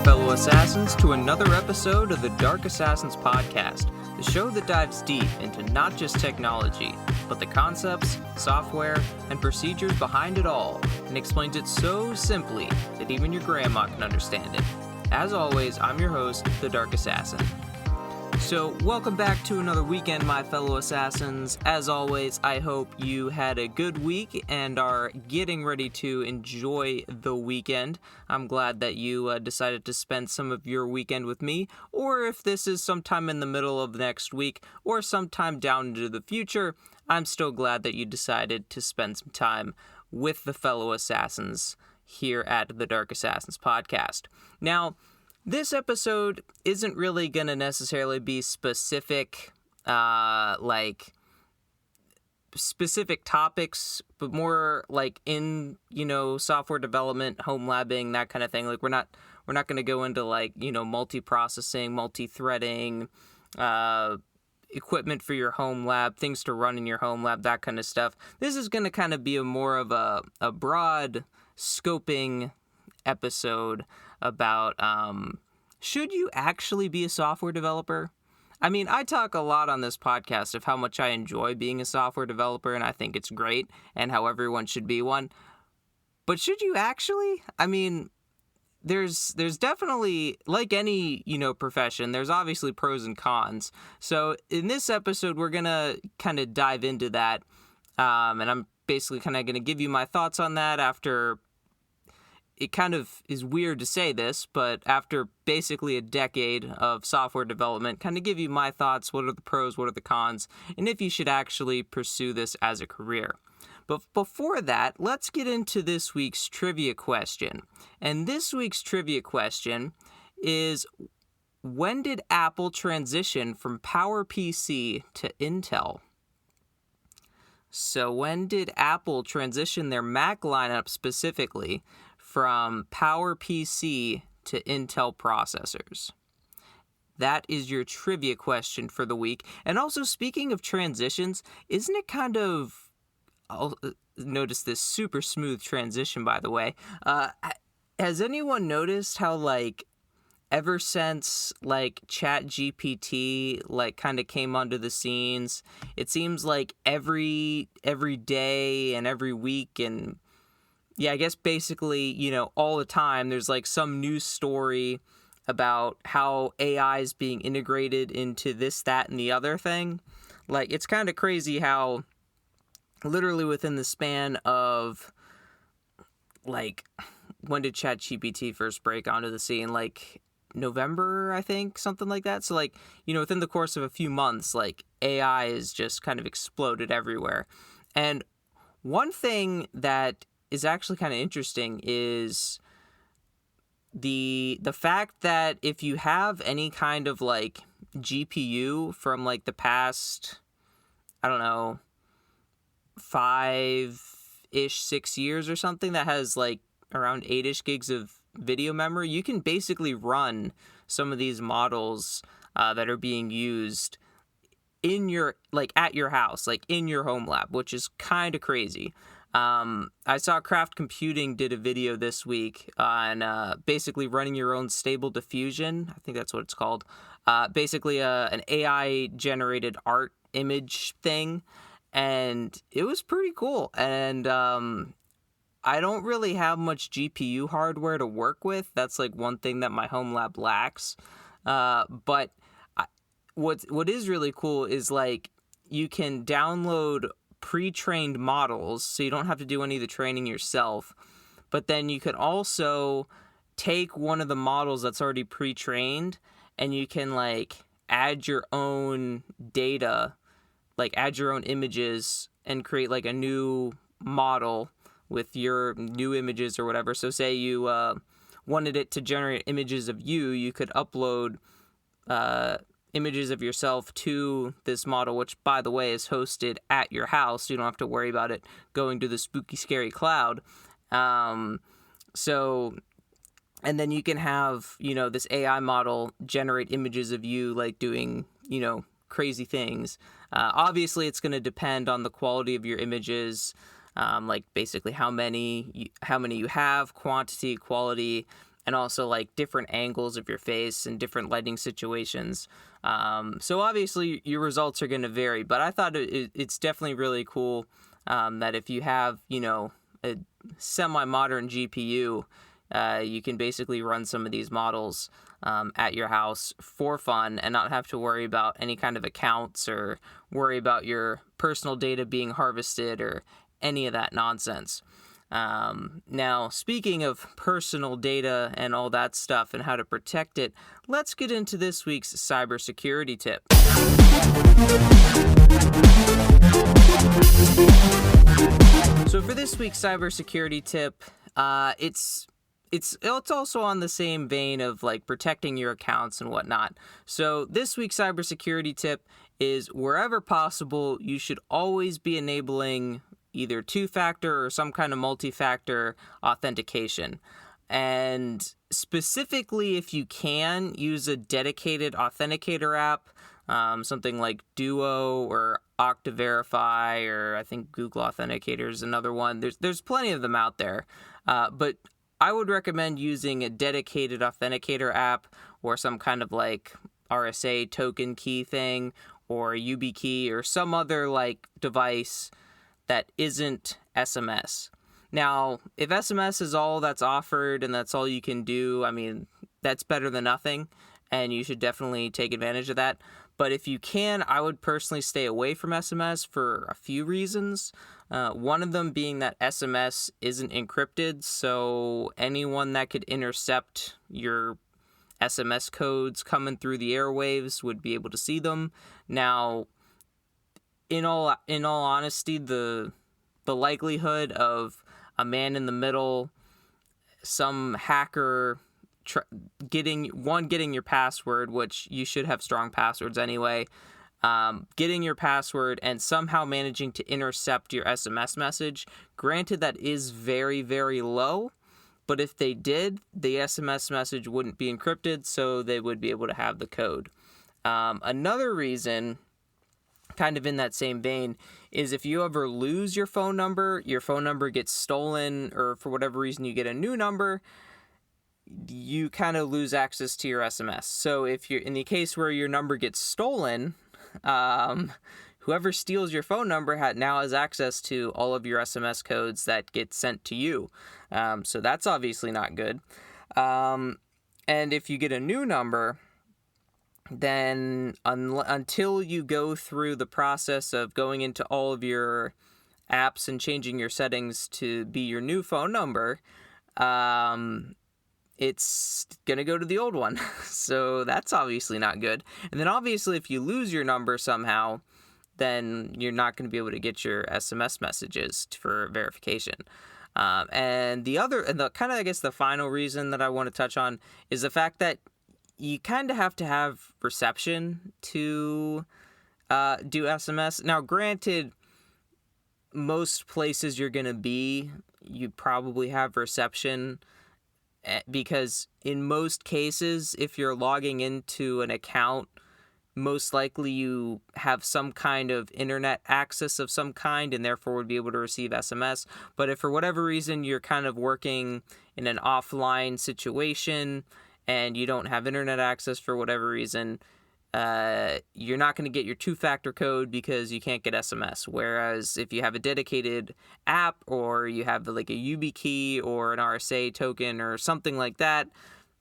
fellow assassins, to another episode of the Dark Assassins Podcast, the show that dives deep into not just technology, but the concepts, software, and procedures behind it all, and explains it so simply that even your grandma can understand it. As always, I'm your host, the Dark Assassin. So, welcome back to another weekend, my fellow assassins. As always, I hope you had a good week and are getting ready to enjoy the weekend. I'm glad that you decided to spend some of your weekend with me, or if this is sometime in the middle of next week, or sometime down into the future, I'm still glad that you decided to spend some time with the fellow assassins here at the Dark Assassins Podcast. Now, this episode isn't really going to necessarily be specific topics, but more like in, software development, home labbing, that kind of thing. Like we're not going to go into multi-processing, multi-threading, equipment for your home lab, things to run in your home lab, that kind of stuff. This is going to kind of be more of a broad scoping episode about should you actually be a software developer? I mean, I talk a lot on this podcast of how much I enjoy being a software developer, and I think it's great, and how everyone should be one. But should you actually? I mean, there's definitely, like any, profession, there's obviously pros and cons. So in this episode, we're going to kind of dive into that, and I'm basically kind of going to give you my thoughts on that after. It kind of is weird to say this, but after basically a decade of software development, kind of give you my thoughts, what are the pros, what are the cons, and if you should actually pursue this as a career. But before that, let's get into this week's trivia question. And this week's trivia question is, when did Apple transition from PowerPC to Intel? So when did Apple transition their Mac lineup specifically from PowerPC to Intel processors? That is your trivia question for the week. And also, speaking of transitions, isn't it kind of... I'll notice this super smooth transition, by the way. Has anyone noticed how, ever since, ChatGPT, kind of came onto the scenes, it seems like every day and every week and... Yeah, I guess basically, all the time there's some news story about how AI is being integrated into this, that, and the other thing. It's kind of crazy how literally within the span of, when did ChatGPT first break onto the scene? November, I think, something like that. So, within the course of a few months, AI is just kind of exploded everywhere. And one thing that is actually kind of interesting is the fact that if you have any kind of GPU from the past, I don't know, 5-ish, 6 years or something that has around 8-ish gigs of video memory, you can basically run some of these models that are being used in your at your house, in your home lab, which is kind of crazy. I saw Craft Computing did a video this week on basically running your own Stable Diffusion. I think that's what it's called. Basically an AI-generated art image thing, and it was pretty cool. And I don't really have much GPU hardware to work with. That's one thing that my home lab lacks. But what is really cool is you can download pre-trained models, so you don't have to do any of the training yourself, but then you could also take one of the models that's already pre-trained and you can add your own data, add your own images and create a new model with your new images or whatever. So say you wanted it to generate images of you, you could upload images of yourself to this model, which, by the way, is hosted at your house. So you don't have to worry about it going to the spooky, scary cloud. And then you can have, this AI model generate images of you, doing, crazy things. Obviously, it's going to depend on the quality of your images, basically how many you have, quantity, quality, and also like different angles of your face and different lighting situations. So obviously your results are going to vary, but I thought it's definitely really cool that if you have, a semi-modern GPU, you can basically run some of these models at your house for fun and not have to worry about any kind of accounts or worry about your personal data being harvested or any of that nonsense. Now, speaking of personal data and all that stuff and how to protect it, let's get into this week's cybersecurity tip. So for this week's cybersecurity tip, it's also on the same vein of like protecting your accounts and whatnot. So this week's cybersecurity tip is wherever possible, you should always be enabling either two-factor or some kind of multi-factor authentication. And specifically, if you can, use a dedicated authenticator app, something like Duo or Okta Verify, or I think Google Authenticator is another one. There's plenty of them out there. But I would recommend using a dedicated authenticator app or some kind of like RSA token key thing or a YubiKey or some other like device that isn't SMS. Now, if SMS is all that's offered and that's all you can do, I mean, that's better than nothing, and you should definitely take advantage of that. But if you can, I would personally stay away from SMS for a few reasons. One of them being that SMS isn't encrypted, so anyone that could intercept your SMS codes coming through the airwaves would be able to see them. Now, in all honesty, the likelihood of a man in the middle, some hacker getting your password, which you should have strong passwords anyway, getting your password and somehow managing to intercept your SMS message, granted that is very, very low, but if they did, the SMS message wouldn't be encrypted, so they would be able to have the code. Another reason, kind of in that same vein, is if you ever lose your phone number gets stolen, or for whatever reason you get a new number, you kind of lose access to your SMS. So if you're in the case where your number gets stolen, whoever steals your phone number now has access to all of your SMS codes that get sent to you. So that's obviously not good. And if you get a new number, then until you go through the process of going into all of your apps and changing your settings to be your new phone number, it's going to go to the old one. So that's obviously not good. And then obviously if you lose your number somehow, then you're not going to be able to get your SMS messages for verification. And the kind of, I guess, the final reason that I want to touch on is the fact that you kind of have to have reception to do SMS. Now, granted, most places you're going to be, you probably have reception because in most cases, if you're logging into an account, most likely you have some kind of internet access of some kind and therefore would be able to receive SMS. But if for whatever reason you're kind of working in an offline situation and you don't have internet access for whatever reason, you're not going to get your two-factor code because you can't get SMS. Whereas if you have a dedicated app or you have like a YubiKey or an RSA token or something like that,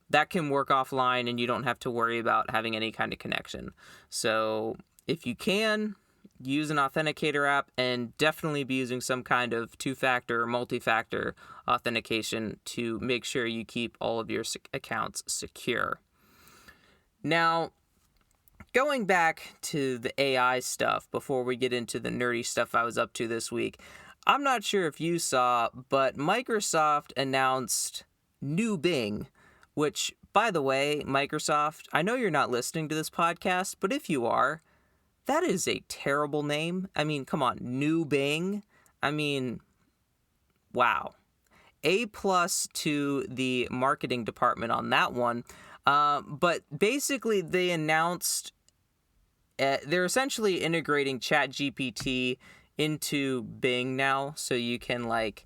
that can work offline and you don't have to worry about having any kind of connection. So if you can, use an authenticator app and definitely be using some kind of two-factor or multi-factor authentication to make sure you keep all of your accounts secure. Now, going back to the AI stuff before we get into the nerdy stuff I was up to this week, I'm not sure if you saw, but Microsoft announced new Bing, which, by the way, Microsoft, I know you're not listening to this podcast, but if you are, that is a terrible name. I mean, come on, new Bing. I mean, wow. A+ to the marketing department on that one. But basically, they announced they're essentially integrating ChatGPT into Bing now. So you can, like,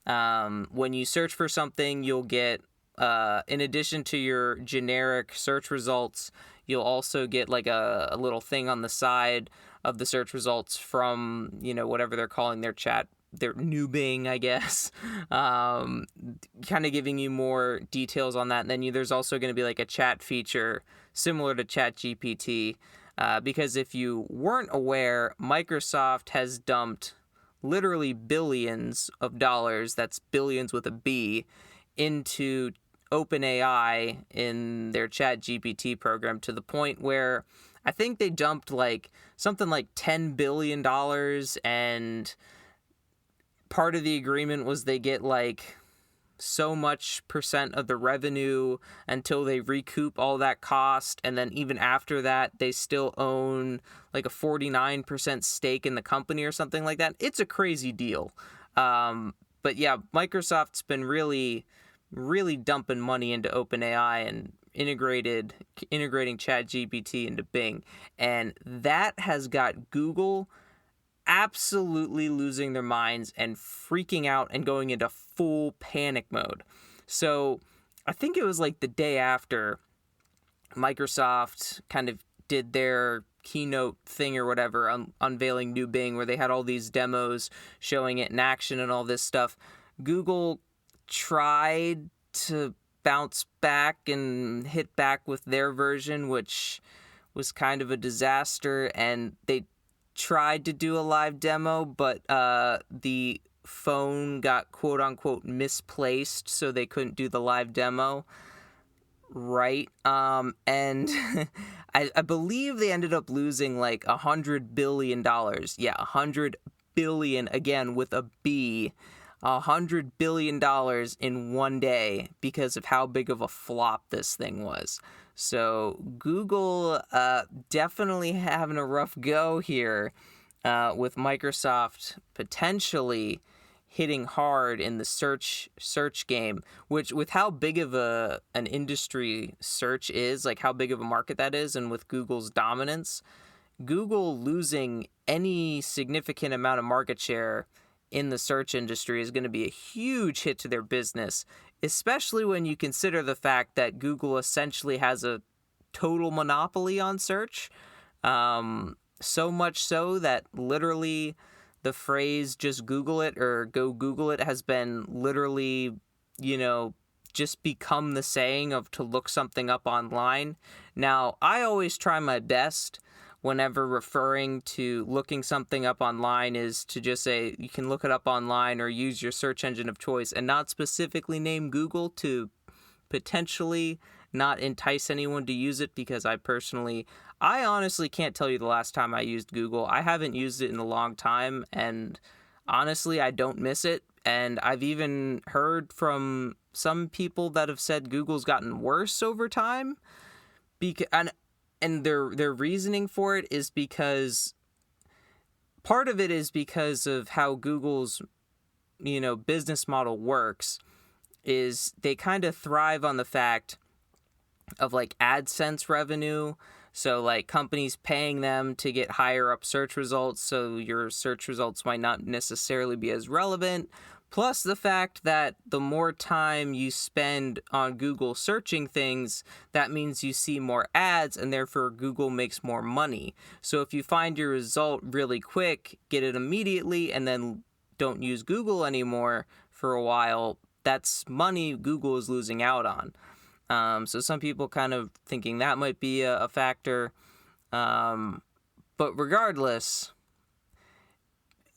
when you search for something, you'll get in addition to your generic search results, you'll also get like a little thing on the side of the search results from, whatever they're calling their chat, their new Bing, I guess, kind of giving you more details on that. And then there's also going to be like a chat feature similar to ChatGPT, because if you weren't aware, Microsoft has dumped literally billions of dollars, that's billions with a B, into OpenAI in their ChatGPT program, to the point where I think they dumped like something like $10 billion, and part of the agreement was they get like so much percent of the revenue until they recoup all that cost, and then even after that they still own like a 49% stake in the company or something like that. It's a crazy deal. But yeah, Microsoft's been really dumping money into OpenAI and integrating ChatGPT into Bing, and that has got Google absolutely losing their minds and freaking out and going into full panic mode. So I think it was like the day after Microsoft kind of did their keynote thing or whatever, unveiling new Bing, where they had all these demos showing it in action and all this stuff. Google tried to bounce back and hit back with their version, which was kind of a disaster, and they tried to do a live demo, but the phone got quote-unquote misplaced, so they couldn't do the live demo. Right. And I believe they ended up losing like $100 billion. Yeah, $100 billion, again with a B. $100 billion in one day because of how big of a flop this thing was. So Google definitely having a rough go here, with Microsoft potentially hitting hard in the search game, which, with how big of an industry search is, like how big of a market that is, and with Google's dominance, Google losing any significant amount of market share in the search industry is going to be a huge hit to their business, especially when you consider the fact that Google essentially has a total monopoly on search. So much so that literally the phrase "just Google it" or "go Google it" has been literally, just become the saying of to look something up online. Now, I always try my best whenever referring to looking something up online is to just say you can look it up online or use your search engine of choice, and not specifically name Google to potentially not entice anyone to use it, because I honestly can't tell you the last time I used Google. I haven't used it in a long time, and honestly, I don't miss it. And I've even heard from some people that have said Google's gotten worse over time, and their reasoning for it is because part of it is because of how Google's business model works, is they kind of thrive on the fact of like AdSense revenue. So like companies paying them to get higher up search results, so your search results might not necessarily be as relevant. Plus the fact that the more time you spend on Google searching things, that means you see more ads, and therefore Google makes more money. So if you find your result really quick, get it immediately, and then don't use Google anymore for a while, that's money Google is losing out on. So some people kind of thinking that might be a factor. But regardless,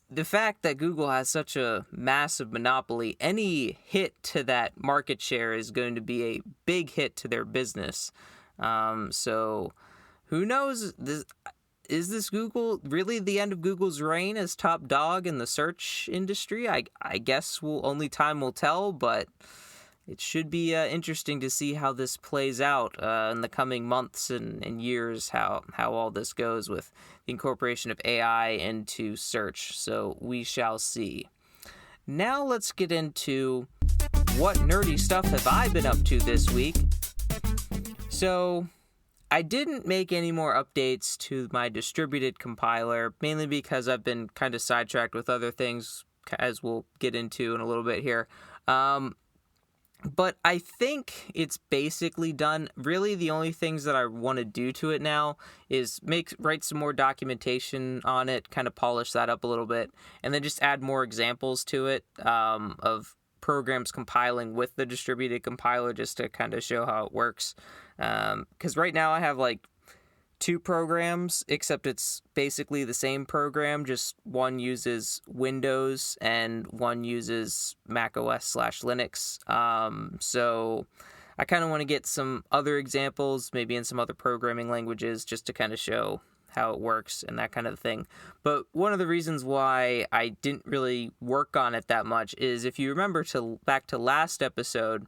the fact that Google has such a massive monopoly, any hit to that market share is going to be a big hit to their business. So who knows? Is this Google really the end of Google's reign as top dog in the search industry? I guess only time will tell, but it should be interesting to see how this plays out in the coming months and years, how all this goes with the incorporation of AI into search. So we shall see. Now let's get into what nerdy stuff have I been up to this week. So I didn't make any more updates to my distributed compiler, mainly because I've been kind of sidetracked with other things, as we'll get into in a little bit here. But I think it's basically done. Really, the only things that I want to do to it now is write some more documentation on it, kind of polish that up a little bit, and then just add more examples to it of programs compiling with the distributed compiler, just to kind of show how it works. Because right now I have like two programs, except it's basically the same program, just one uses Windows and one uses Mac OS/Linux. So I kind of want to get some other examples, maybe in some other programming languages, just to kind of show how it works and that kind of thing. But one of the reasons why I didn't really work on it that much is, if you remember back to last episode,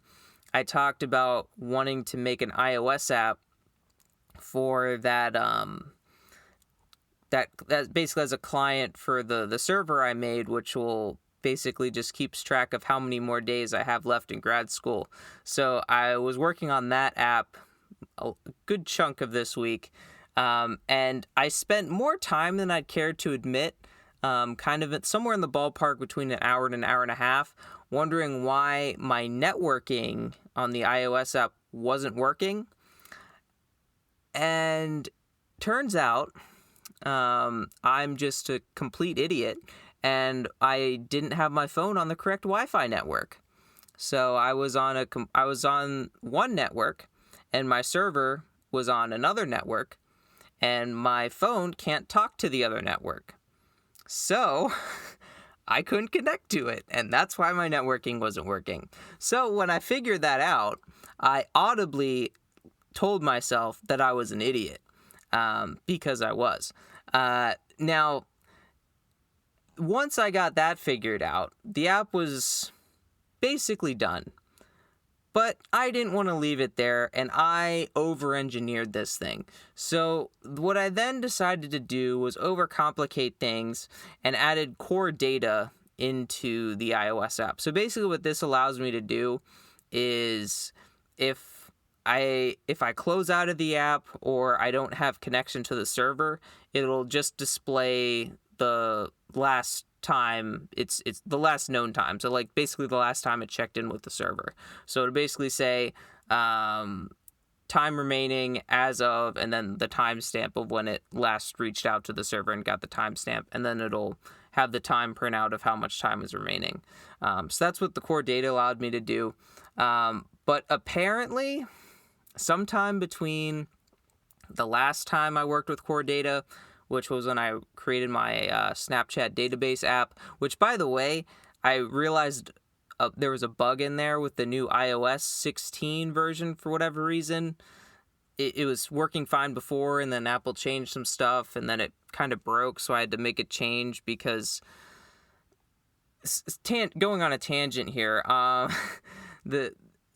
I talked about wanting to make an iOS app for that that basically as a client for the server I made, which will basically just keeps track of how many more days I have left in grad school. So I was working on that app a good chunk of this week, and I spent more time than I'd cared to admit, kind of somewhere in the ballpark between an hour and an hour and a half, wondering why my networking on the iOS app wasn't working. And turns out I'm just a complete idiot, and I didn't have my phone on the correct Wi-Fi network. So I was on one network, and my server was on another network, and my phone can't talk to the other network. So I couldn't connect to it, and that's why my networking wasn't working. So when I figured that out, I audibly told myself that I was an idiot, because I was. Now, once I got that figured out, the app was basically done. But I didn't want to leave it there, and I over-engineered this thing. So what I then decided to do was overcomplicate things and added core data into the iOS app. So basically what this allows me to do is, if I close out of the app or I don't have connection to the server, it'll just display the last time, it's the last known time. So like basically the last time it checked in with the server. So it'll basically say time remaining as of, and then the timestamp of when it last reached out to the server and got the timestamp, and then it'll have the time printout of how much time is remaining. So that's what the core data allowed me to do. But apparently, sometime between the last time I worked with core data, which was when I created my Snapchat database app, which, by the way, I realized there was a bug in there with the new iOS 16 version for whatever reason. It was working fine before, and then Apple changed some stuff, and then it kind of broke, so I had to make a change because... going on a tangent here,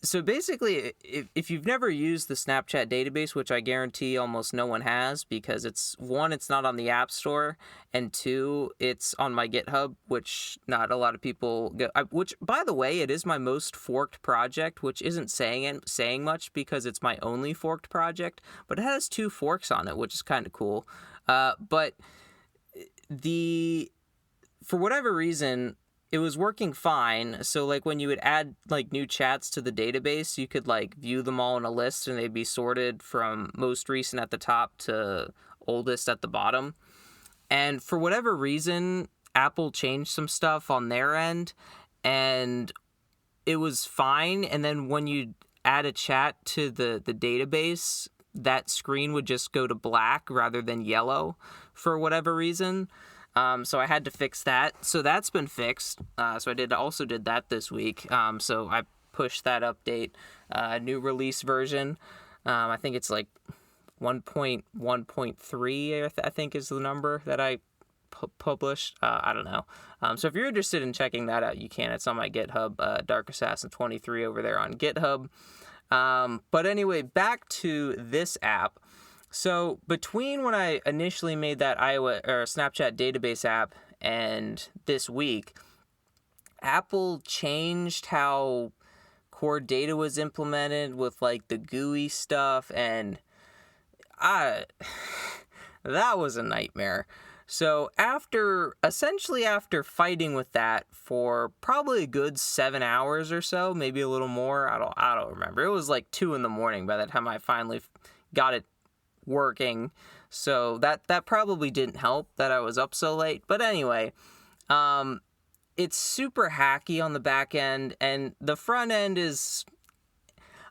So basically, if you've never used the Snapchat database, which I guarantee almost no one has, because it's not on the App Store, and two, it's on my GitHub, which not a lot of people get. Which, by the way, it is my most forked project, which isn't saying much because it's my only forked project, but it has 2 forks on it, which is kind of cool. But for whatever reason, it was working fine. So like when you would add like new chats to the database, you could like view them all in a list, and they'd be sorted from most recent at the top to oldest at the bottom. And for whatever reason, Apple changed some stuff on their end, and it was fine. And then when you add a chat to the database, that screen would just go to black rather than yellow for whatever reason. So I had to fix that. So that's been fixed. So I also did that this week. So I pushed that update, new release version. I think it's like 1.1.3, I think is the number that I published. I don't know. So if you're interested in checking that out, you can. It's on my GitHub, Dark Assassin 23 over there on GitHub. But anyway, back to this app. So between when I initially made that iOS or Snapchat database app and this week, Apple changed how core data was implemented with like the GUI stuff, and that was a nightmare. So essentially after fighting with that for probably a good 7 hours or so, maybe a little more, I don't remember. It was like 2 a.m. by the time I finally got it working. So that probably didn't help that I was up so late. But anyway, it's super hacky on the back end, and the front end is,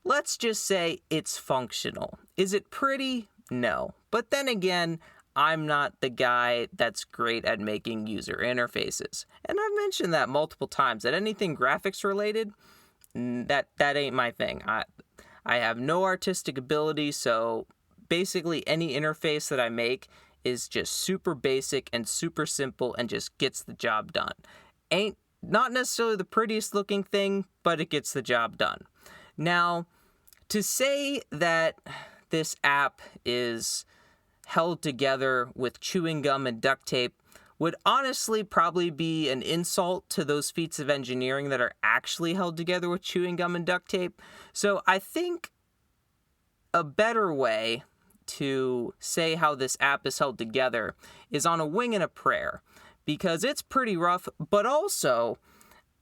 let's just say, it's functional. Is it pretty? No. But then again, I'm not the guy that's great at making user interfaces. And I've mentioned that multiple times, that anything graphics related, that ain't my thing. I have no artistic ability, so basically any interface that I make is just super basic and super simple and just gets the job done. Ain't not necessarily the prettiest looking thing, but it gets the job done. Now, to say that this app is held together with chewing gum and duct tape would honestly probably be an insult to those feats of engineering that are actually held together with chewing gum and duct tape. So I think a better way to say how this app is held together is on a wing and a prayer, because it's pretty rough. But also,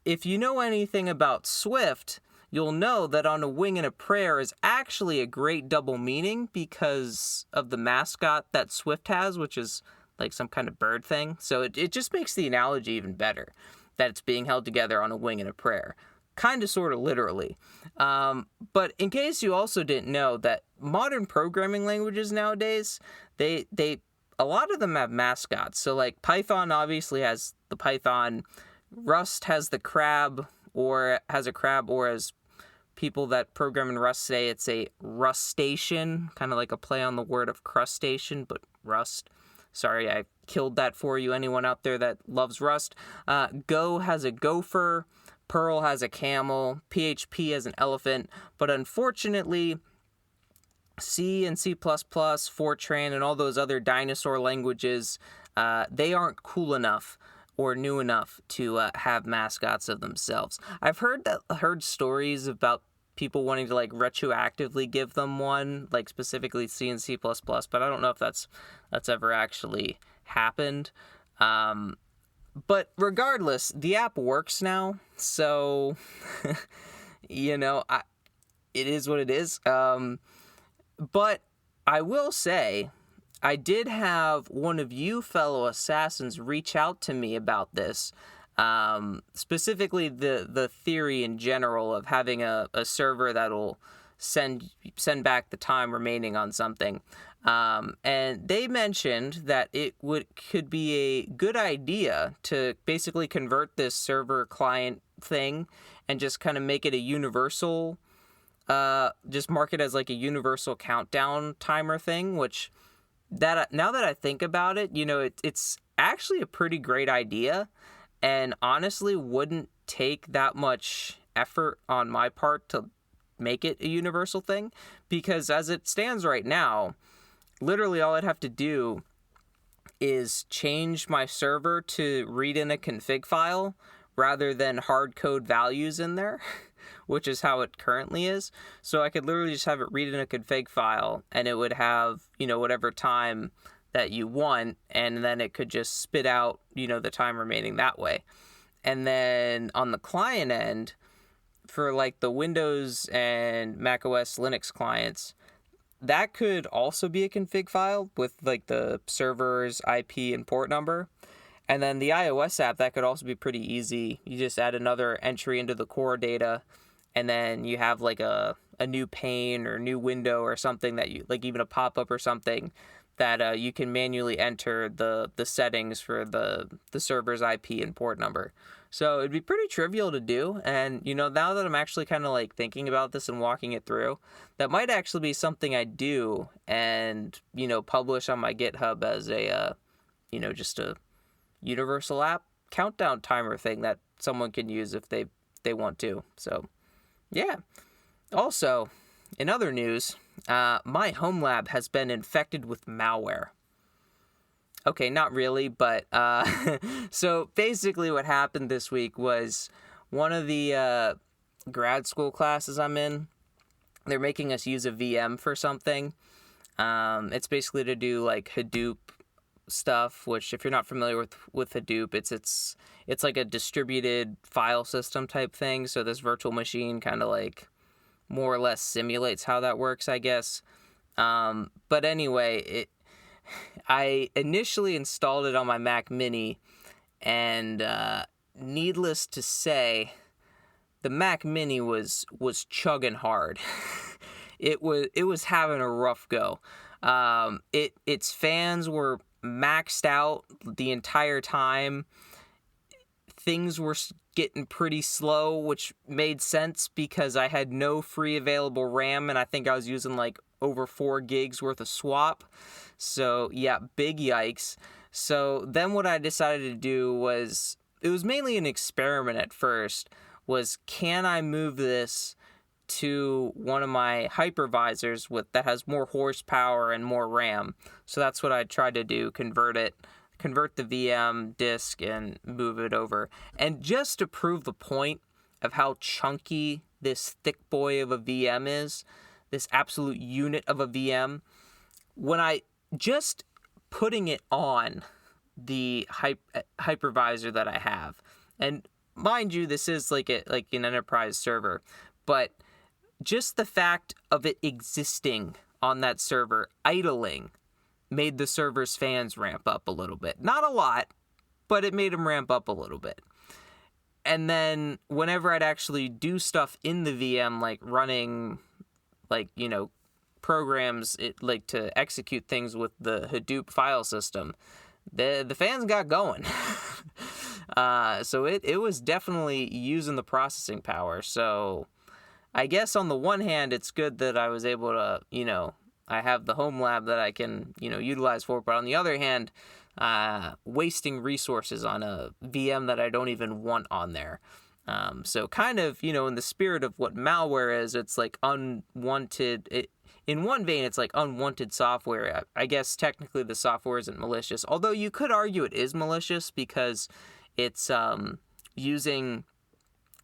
if you know anything about Swift, you'll know that on a wing and a prayer is actually a great double meaning because of the mascot that Swift has, which is like some kind of bird thing. So it just makes the analogy even better that it's being held together on a wing and a prayer. Kind of, sort of, literally. But in case you also didn't know, that modern programming languages nowadays, they a lot of them have mascots. So like Python obviously has the Python, Rust has the crab, or has a crab, or as people that program in Rust say, it's a rustation, kind of like a play on the word of crustacean, but Rust. Sorry, I killed that for you, anyone out there that loves Rust. Go has a gopher, Perl has a camel, PHP has an elephant, but unfortunately, C and C++, Fortran, and all those other dinosaur languages, they aren't cool enough or new enough to have mascots of themselves. I've heard stories about people wanting to like retroactively give them one, like specifically C and C++, but I don't know if that's ever actually happened. But regardless, the app works now, so it is what it is. But I will say, I did have one of you fellow assassins reach out to me about this, specifically the theory in general of having a server that'll send back the time remaining on something. And they mentioned that it could be a good idea to basically convert this server client thing and just kind of make it a universal, just mark it as like a universal countdown timer thing, which now that I think about it, it's actually a pretty great idea, and honestly wouldn't take that much effort on my part to make it a universal thing, because as it stands right now, literally all I'd have to do is change my server to read in a config file rather than hard code values in there, which is how it currently is. So I could literally just have it read in a config file, and it would have, whatever time that you want, and then it could just spit out, the time remaining that way. And then on the client end, for like the Windows and macOS Linux clients, that could also be a config file with like the server's IP and port number. And then the iOS app, that could also be pretty easy. You just add another entry into the core data, and then you have like a new pane or new window or something that you like, even a pop-up or something that you can manually enter the settings for the server's IP and port number. So it'd be pretty trivial to do. And, now that I'm actually kind of like thinking about this and walking it through, that might actually be something I do and, publish on my GitHub as a, just a universal app countdown timer thing that someone can use if they want to. So, yeah. Also, in other news, my home lab has been infected with malware. Okay, not really, but so basically what happened this week was one of the grad school classes I'm in, they're making us use a VM for something. It's basically to do like Hadoop stuff, which if you're not familiar with Hadoop, it's like a distributed file system type thing. So this virtual machine kind of like more or less simulates how that works, I guess. But anyway, I initially installed it on my Mac Mini, and needless to say, the Mac Mini was chugging hard. It was having a rough go. Its fans were maxed out the entire time. Things were getting pretty slow, which made sense because I had no free available RAM, and I think I was using like over 4 gigs worth of swap. So yeah, big yikes. So then what I decided to do was, it was mainly an experiment at first, was can I move this to one of my hypervisors that has more horsepower and more RAM. So that's what I tried to do, convert the VM disk and move it over. And just to prove the point of how chunky this thick boy of a VM is, this absolute unit of a VM, when I just putting it on the hypervisor that I have, and mind you, this is like an enterprise server, but just the fact of it existing on that server, idling, made the server's fans ramp up a little bit. Not a lot, but it made them ramp up a little bit. And then whenever I'd actually do stuff in the VM, like running, like, programs, like to execute things with the Hadoop file system, the fans got going. So it was definitely using the processing power. So I guess on the one hand, it's good that I was able to, I have the home lab that I can, utilize for it. But on the other hand, wasting resources on a VM that I don't even want on there. So kind of, in the spirit of what malware is, it's like unwanted. In one vein, it's like unwanted software. I guess technically the software isn't malicious, although you could argue it is malicious because it's using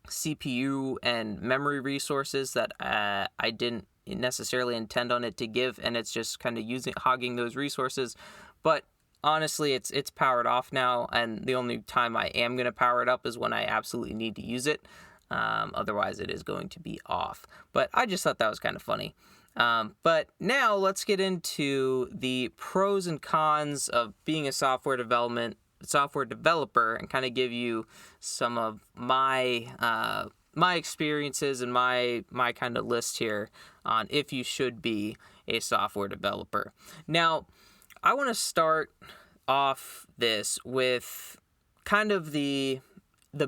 CPU and memory resources that I didn't necessarily intend on it to give, and it's just kind of hogging those resources. But honestly, it's powered off now, and the only time I am going to power it up is when I absolutely need to use it. Otherwise, it is going to be off. But I just thought that was kind of funny. But now let's get into the pros and cons of being a software developer and kind of give you some of my experiences and my kind of list here on if you should be a software developer. Now, I want to start off this with kind of the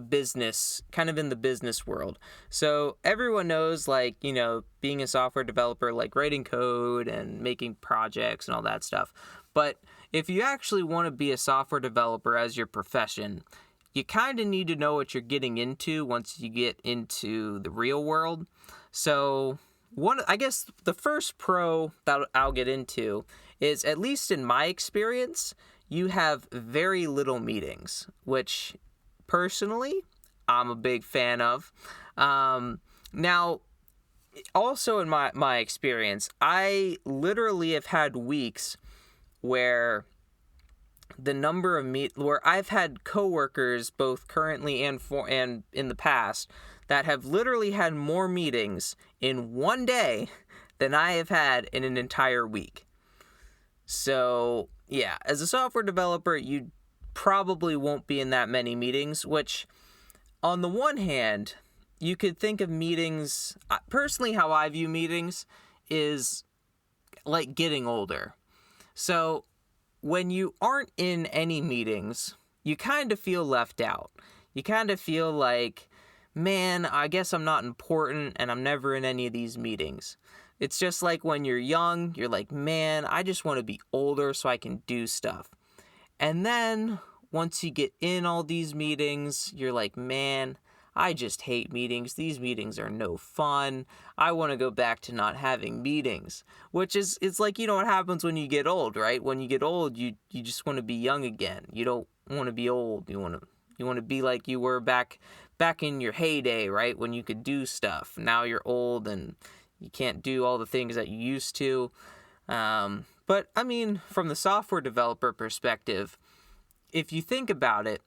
business, kind of in the business world. So everyone knows, like, being a software developer, like writing code and making projects and all that stuff. But if you actually want to be a software developer as your profession, you kind of need to know what you're getting into once you get into the real world. So I guess the first pro that I'll get into is, at least in my experience, you have very little meetings, which personally I'm a big fan of. Now, also in my experience, I literally have had weeks where the number of where I've had coworkers, both currently and in the past, that have literally had more meetings in one day than I have had in an entire week. So yeah, as a software developer, you probably won't be in that many meetings, which on the one hand, you could think of meetings, personally how I view meetings is like getting older. So when you aren't in any meetings, you kind of feel left out. You kind of feel like, man, I guess I'm not important and I'm never in any of these meetings. It's just like when you're young, you're like, man, I just want to be older so I can do stuff. And then once you get in all these meetings, you're like, man, I just hate meetings. These meetings are no fun. I want to go back to not having meetings, which is, it's like, what happens when you get old, right? When you get old, you just want to be young again. You don't want to be old. You want to be like you were back in your heyday, right? When you could do stuff. Now you're old and you can't do all the things that you used to. But I mean, from the software developer perspective, if you think about it,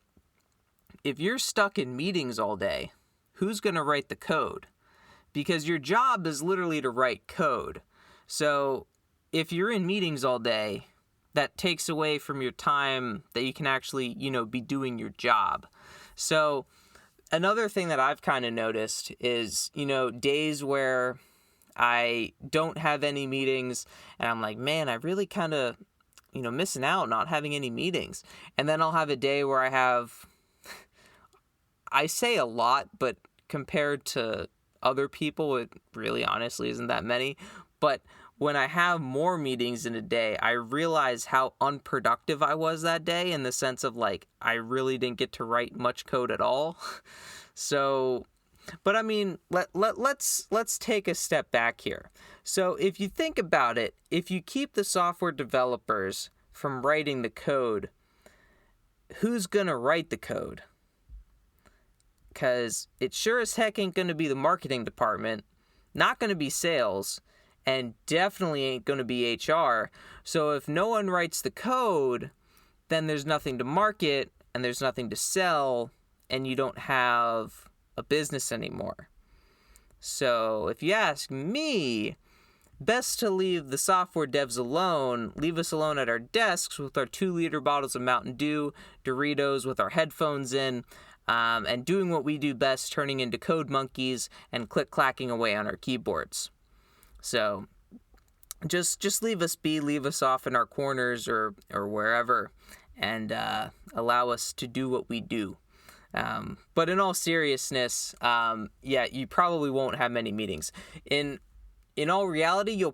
if you're stuck in meetings all day, who's going to write the code? Because your job is literally to write code. So if you're in meetings all day, that takes away from your time that you can actually, be doing your job. So another thing that I've kind of noticed is, days where I don't have any meetings and I'm like, man, I really kind of, missing out not having any meetings. And then I'll have a day where I say a lot, but compared to other people, it really honestly isn't that many. But when I have more meetings in a day, I realize how unproductive I was that day, in the sense of like, I really didn't get to write much code at all. So, but I mean, let's take a step back here. So if you think about it, if you keep the software developers from writing the code, who's gonna write the code? Because it sure as heck ain't going to be the marketing department, not going to be sales, and definitely ain't going to be HR. So if no one writes the code, then there's nothing to market, and there's nothing to sell, and you don't have a business anymore. So if you ask me, best to leave the software devs alone, leave us alone at our desks with our 2-liter bottles of Mountain Dew, Doritos with our headphones in, and doing what we do best, turning into code monkeys and click-clacking away on our keyboards. So just leave us be, leave us off in our corners or wherever, and allow us to do what we do. But in all seriousness, you probably won't have many meetings. In all reality, you'll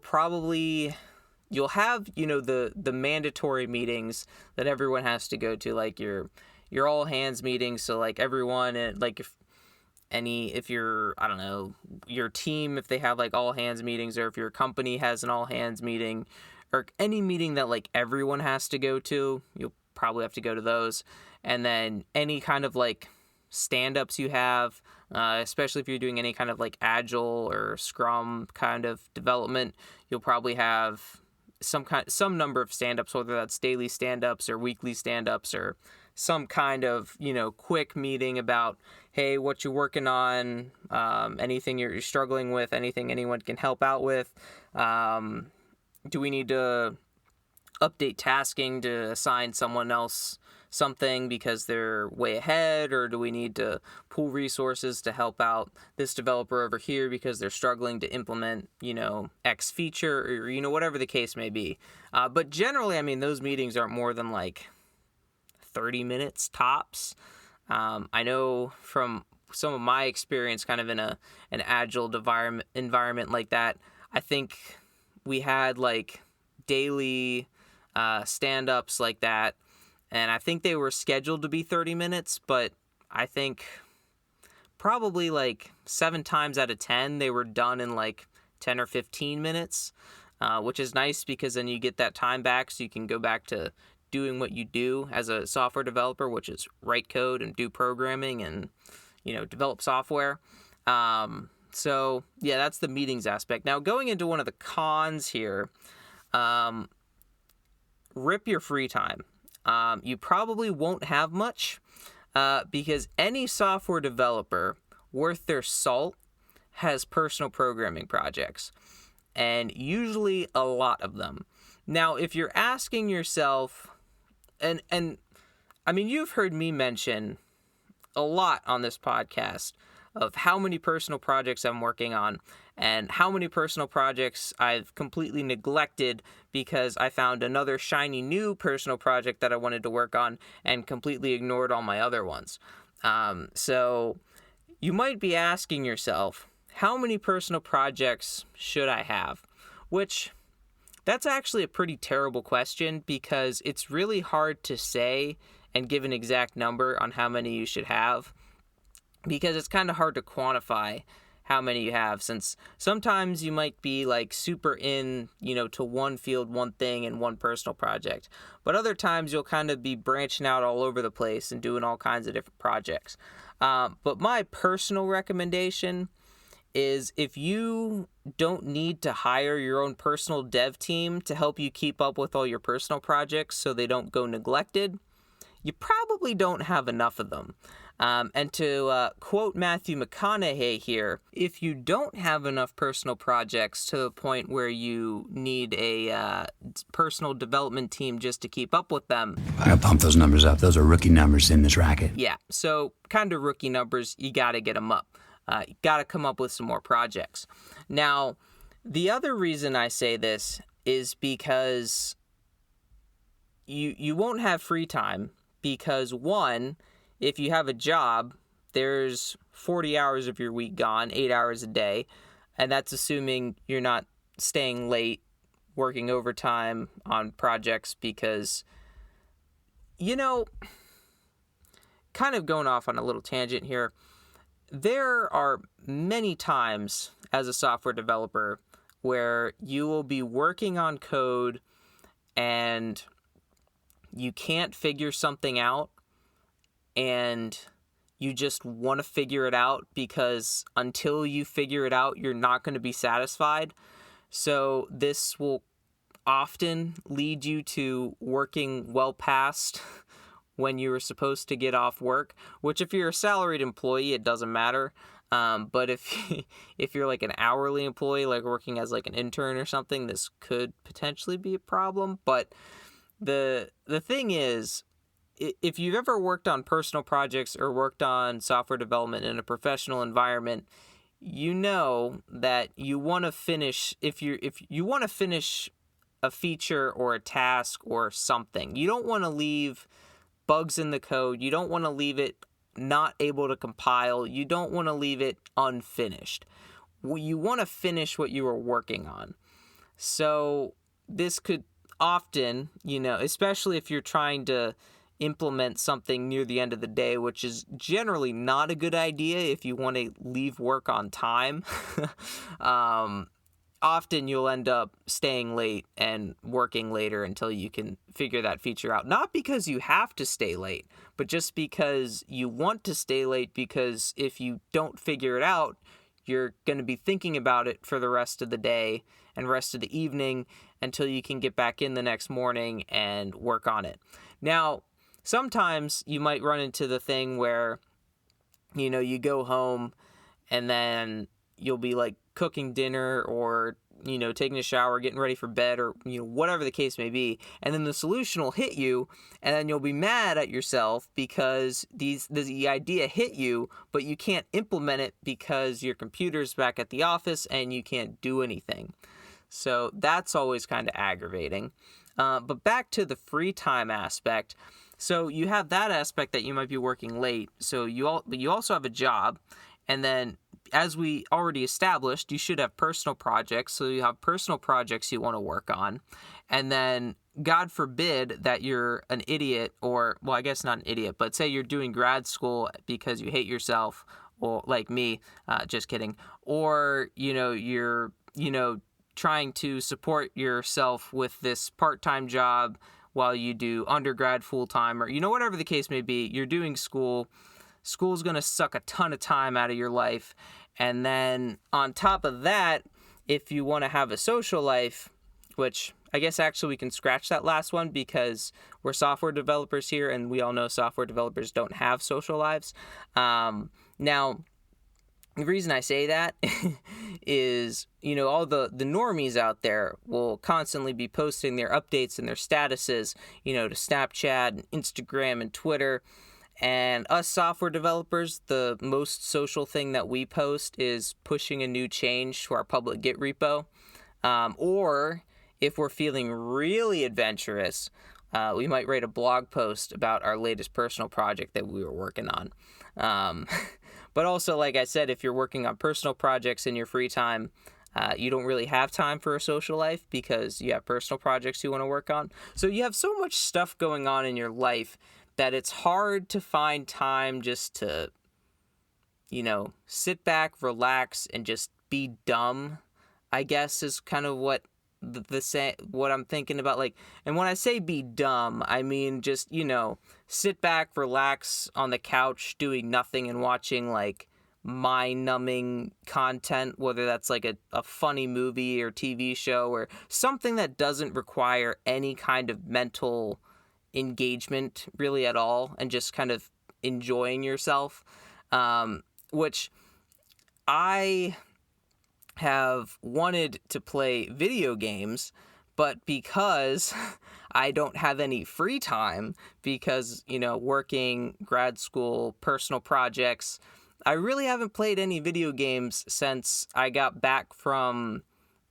have, the mandatory meetings that everyone has to go to, like your all hands meetings. So like everyone, like if you're, I don't know, your team, if they have like all hands meetings, or if your company has an all hands meeting, or any meeting that like everyone has to go to, you'll probably have to go to those. And then any kind of like stand-ups you have, especially if you're doing any kind of like agile or scrum kind of development, you'll probably have some number of stand-ups, whether that's daily stand-ups or weekly stand-ups, or some kind of, quick meeting about, hey, what you're working on, anything you're struggling with, anything anyone can help out with. Do we need to update tasking to assign someone else something because they're way ahead, or do we need to pool resources to help out this developer over here because they're struggling to implement, X feature, or, whatever the case may be. But generally, I mean, those meetings aren't more than like 30 minutes tops. I know from some of my experience kind of in an agile environment like that, I think we had like daily stand-ups like that, and I think they were scheduled to be 30 minutes, but I think probably like 7 times out of 10 they were done in like 10 or 15 minutes, which is nice because then you get that time back so you can go back to doing what you do as a software developer, which is write code and do programming and, develop software. So yeah, that's the meetings aspect. Now going into one of the cons here, rip your free time. You probably won't have much, because any software developer worth their salt has personal programming projects, and usually a lot of them. Now, if you're asking yourself, and I mean, you've heard me mention a lot on this podcast of how many personal projects I'm working on and how many personal projects I've completely neglected because I found another shiny new personal project that I wanted to work on and completely ignored all my other ones. So you might be asking yourself, how many personal projects should I have? Which, that's actually a pretty terrible question because it's really hard to say and give an exact number on how many you should have, because it's kind of hard to quantify how many you have, since sometimes you might be like super in, to one field, one thing, and one personal project. But other times you'll kind of be branching out all over the place and doing all kinds of different projects. But my personal recommendation is if you don't need to hire your own personal dev team to help you keep up with all your personal projects so they don't go neglected, you probably don't have enough of them. And to quote Matthew McConaughey here, if you don't have enough personal projects to the point where you need a personal development team just to keep up with them. I gotta pump those numbers up. Those are rookie numbers in this racket. Yeah, so kind of rookie numbers, you got to get them up. You got to come up with some more projects. Now, the other reason I say this is because you won't have free time because, one, if you have a job, there's 40 hours of your week gone, 8 hours a day, and that's assuming you're not staying late, working overtime on projects because, kind of going off on a little tangent here, there are many times as a software developer where you will be working on code and you can't figure something out and you just want to figure it out because until you figure it out, you're not going to be satisfied. So this will often lead you to working well past when you were supposed to get off work, which if you're a salaried employee, it doesn't matter. But if you're like an hourly employee, like working as like an intern or something, this could potentially be a problem. But the thing is, if you've ever worked on personal projects or worked on software development in a professional environment, you know that you want to finish, if you want to finish a feature or a task or something, you don't want to leave bugs in the code. You don't want to leave it not able to compile. You don't want to leave it unfinished. You want to finish what you were working on. So this could often, especially if you're trying to implement something near the end of the day, which is generally not a good idea if you want to leave work on time. Often you'll end up staying late and working later until you can figure that feature out. Not because you have to stay late, but just because you want to stay late, because if you don't figure it out, you're going to be thinking about it for the rest of the day and rest of the evening until you can get back in the next morning and work on it. Now, sometimes you might run into the thing where, you go home and then you'll be like cooking dinner or, taking a shower, getting ready for bed or, whatever the case may be. And then the solution will hit you and then you'll be mad at yourself because the idea hit you, but you can't implement it because your computer's back at the office and you can't do anything. So that's always kind of aggravating. But back to the free time aspect. So you have that aspect that you might be working late. So but you also have a job. And then, as we already established, you should have personal projects. So you have personal projects you want to work on. And then, God forbid that you're an idiot or, well, I guess not an idiot, but say you're doing grad school because you hate yourself, or like me, just kidding. Or, you're, trying to support yourself with this part-time job while you do undergrad full-time, or, whatever the case may be, you're doing school. School's going to suck a ton of time out of your life. And then on top of that, if you want to have a social life, which I guess actually we can scratch that last one because we're software developers here and we all know software developers don't have social lives. Now, the reason I say that is, all the normies out there will constantly be posting their updates and their statuses, to Snapchat and Instagram and Twitter. And us software developers, the most social thing that we post is pushing a new change to our public Git repo. Or if we're feeling really adventurous, we might write a blog post about our latest personal project that we were working on. But also, like I said, if you're working on personal projects in your free time, you don't really have time for a social life because you have personal projects you want to work on. So you have so much stuff going on in your life that it's hard to find time just to, sit back, relax, and just be dumb, I guess is kind of what what I'm thinking about. Like, and when I say be dumb, I mean just, sit back, relax on the couch, doing nothing and watching like mind-numbing content, whether that's like a funny movie or TV show or something that doesn't require any kind of mental engagement really at all, and just kind of enjoying yourself, which I have wanted to play video games, but because I don't have any free time because, working, grad school, personal projects, I really haven't played any video games since I got back from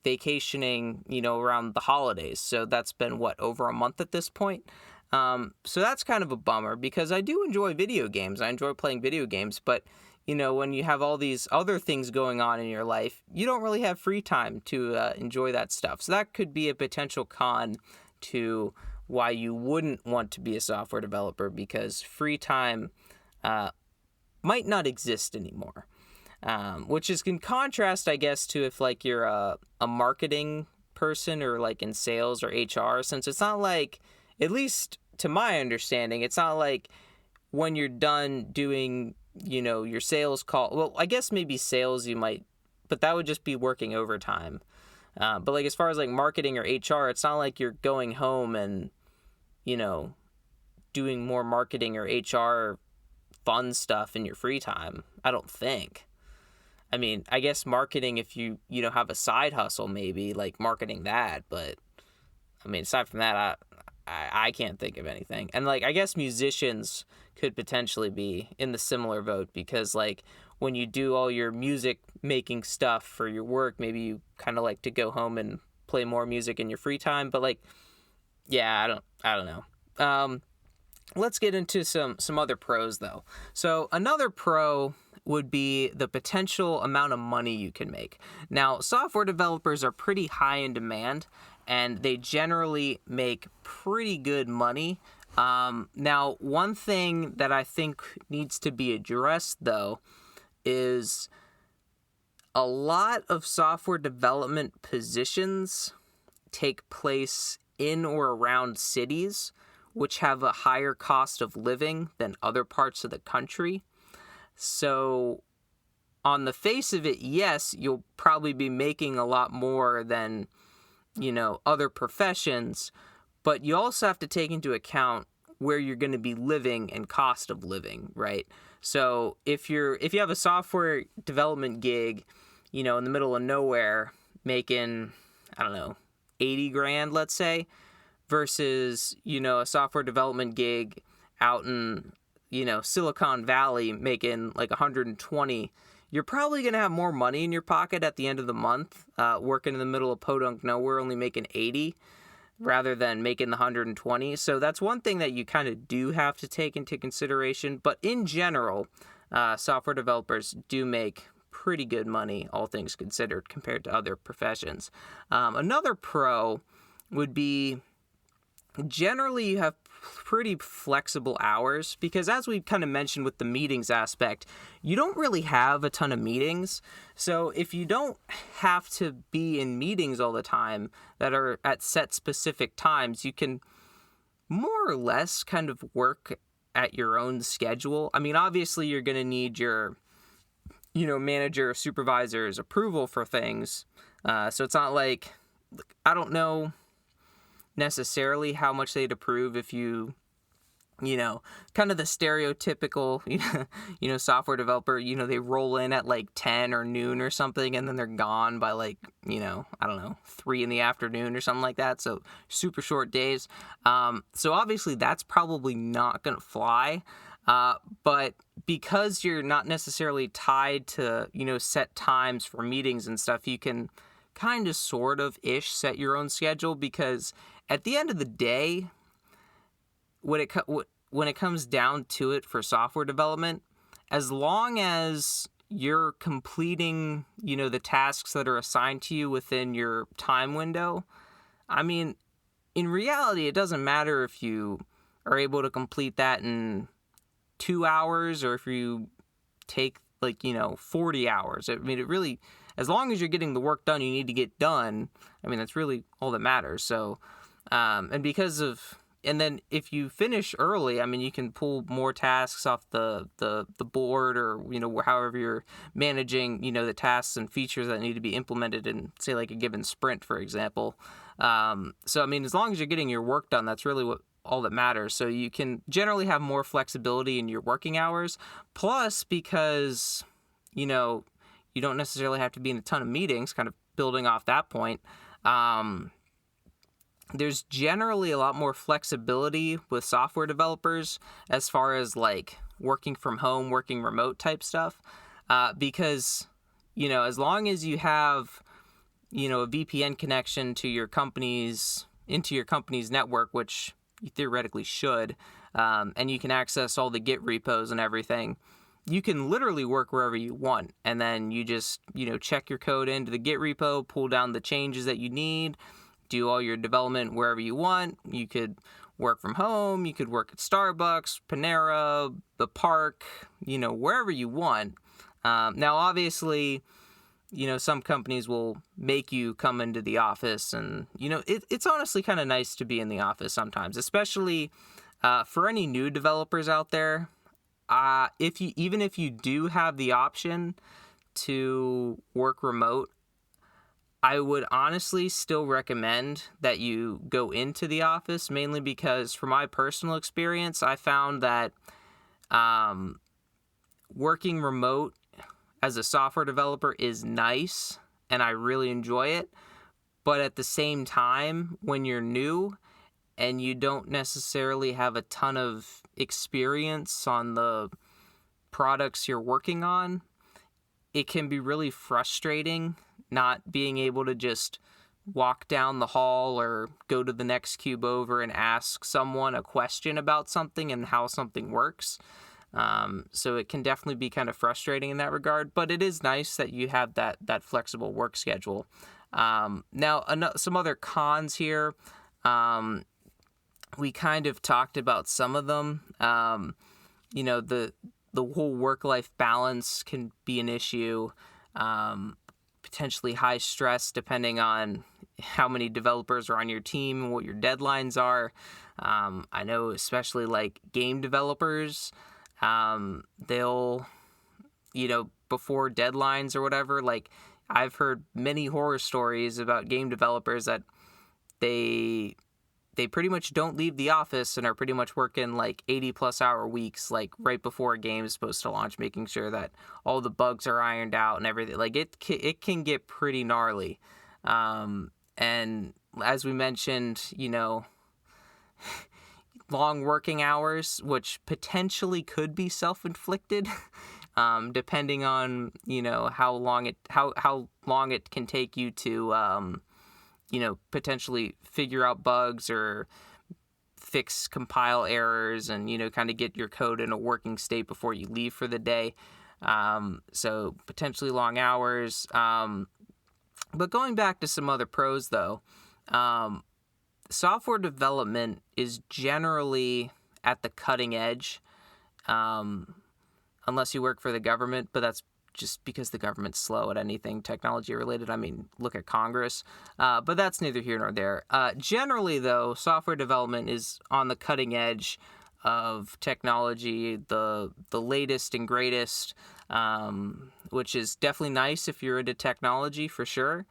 vacationing, around the holidays. So that's been, over a month at this point. So that's kind of a bummer because I do enjoy video games. I enjoy playing video games, but when you have all these other things going on in your life, you don't really have free time to enjoy that stuff. So that could be a potential con to why you wouldn't want to be a software developer, because free time might not exist anymore. Which is in contrast, I guess, to if like you're a marketing person or like in sales or HR, since it's not like, at least to my understanding, it's not like when you're done doing your sales call. Well, I guess maybe sales you might, but that would just be working overtime. But like as far as like marketing or HR, it's not like you're going home and, doing more marketing or HR fun stuff in your free time. I don't think. I mean, I guess marketing, if you have a side hustle, maybe like marketing that, but I mean, aside from that, I can't think of anything. And like, I guess musicians could potentially be in the similar vote, because like when you do all your music making stuff for your work, maybe you kind of like to go home and play more music in your free time. But like, yeah, I don't know. Let's get into some other pros though. So another pro would be the potential amount of money you can make. Now, software developers are pretty high in demand, and they generally make pretty good money. Now, one thing that I think needs to be addressed, though, is a lot of software development positions take place in or around cities, which have a higher cost of living than other parts of the country. So, on the face of it, yes, you'll probably be making a lot more than other professions, but you also have to take into account where you're going to be living and cost of living, right? So if you have a software development gig, in the middle of nowhere, making, I don't know, 80 grand, let's say, versus, a software development gig out in, Silicon Valley making like 120, you're probably going to have more money in your pocket at the end of the month, working in the middle of podunk nowhere, only making 80 rather than making the 120. So that's one thing that you kind of do have to take into consideration. But in general, software developers do make pretty good money, all things considered, compared to other professions. Another pro would be generally you have pretty flexible hours, because as we kind of mentioned with the meetings aspect, you don't really have a ton of meetings. So if you don't have to be in meetings all the time that are at set specific times, you can more or less kind of work at your own schedule. I mean, obviously you're going to need your, manager or supervisor's approval for things. So it's not like, I don't know necessarily how much they'd approve if you kind of the stereotypical, software developer, they roll in at like 10 or noon or something, and then they're gone by like, I don't know, 3 in the afternoon or something like that. So super short days. So obviously that's probably not going to fly. But because you're not necessarily tied to, set times for meetings and stuff, you can kind of sort of set your own schedule, because at the end of the day, when it comes down to it for software development, as long as you're completing, the tasks that are assigned to you within your time window, I mean, in reality, it doesn't matter if you are able to complete that in 2 hours or if you take 40 hours. I mean, it really, as long as you're getting the work done you need to get done, I mean, that's really all that matters. So, and because of, and then if you finish early, I mean, you can pull more tasks off the board, or however you're managing the tasks and features that need to be implemented in, say, like a given sprint, for example. So I mean, as long as you're getting your work done, that's really what all that matters. So you can generally have more flexibility in your working hours. Plus, because you don't necessarily have to be in a ton of meetings. Kind of building off that point. There's generally a lot more flexibility with software developers as far as like working from home, working remote type stuff, because as long as you have a VPN connection into your company's network, which you theoretically should, and you can access all the Git repos and everything, you can literally work wherever you want. And then you just check your code into the Git repo, pull down the changes that you need, do all your development wherever you want. You could work from home, you could work at Starbucks, Panera, the park, wherever you want. Now, obviously, some companies will make you come into the office, and, it's honestly kind of nice to be in the office sometimes, especially for any new developers out there. If you do have the option to work remote, I would honestly still recommend that you go into the office, mainly because from my personal experience, I found that working remote as a software developer is nice and I really enjoy it. But at the same time, when you're new and you don't necessarily have a ton of experience on the products you're working on, it can be really frustrating not being able to just walk down the hall or go to the next cube over and ask someone a question about something and how something works. So it can definitely be kind of frustrating in that regard, but it is nice that you have that flexible work schedule. Now, some other cons here. We kind of talked about some of them. The whole work-life balance can be an issue. Potentially high stress depending on how many developers are on your team and what your deadlines are. I know especially like game developers, they'll, before deadlines or whatever, like I've heard many horror stories about game developers that they pretty much don't leave the office and are pretty much working like 80+ hour weeks, like right before a game is supposed to launch, making sure that all the bugs are ironed out and everything. Like it can get pretty gnarly. And as we mentioned, long working hours, which potentially could be self-inflicted, depending on, how long it can take you to, potentially figure out bugs or fix compile errors and, kind of get your code in a working state before you leave for the day. So potentially long hours. But going back to some other pros, though, software development is generally at the cutting edge, unless you work for the government, but that's just because the government's slow at anything technology related. I mean, look at Congress. But that's neither here nor there. Generally, though, software development is on the cutting edge of technology, the latest and greatest, which is definitely nice if you're into technology for sure.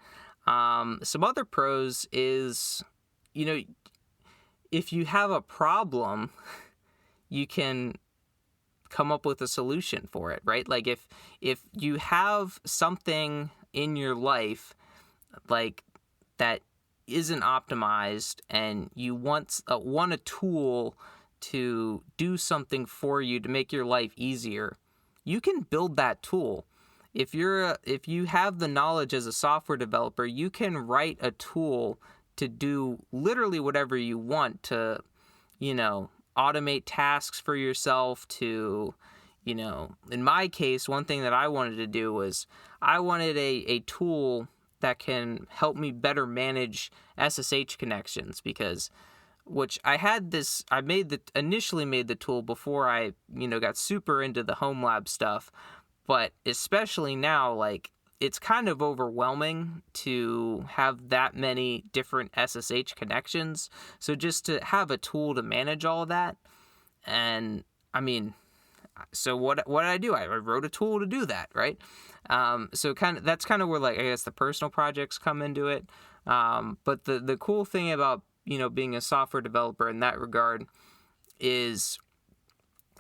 Some other pros is, if you have a problem, you can come up with a solution for it, right? Like if you have something in your life like that isn't optimized and you want a tool to do something for you to make your life easier, you can build that tool. If you have the knowledge as a software developer, you can write a tool to do literally whatever you want to, automate tasks for yourself to, in my case, one thing that I wanted to do was I wanted a tool that can help me better manage SSH connections, because initially made the tool before I, got super into the home lab stuff, but especially now, like it's kind of overwhelming to have that many different SSH connections. So just to have a tool to manage all of that, and I mean, so what did I do? I wrote a tool to do that, right? So that's kind of where, like, I guess the personal projects come into it. But the cool thing about, being a software developer in that regard is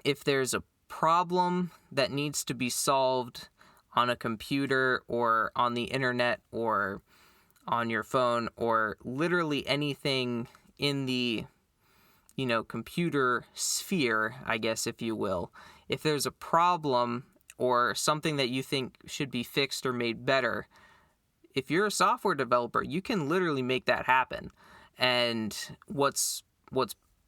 if there's a problem that needs to be solved on a computer or on the internet or on your phone or literally anything in the computer sphere, I guess, if you will, if there's a problem or something that you think should be fixed or made better, if you're a software developer, you can literally make that happen. And what's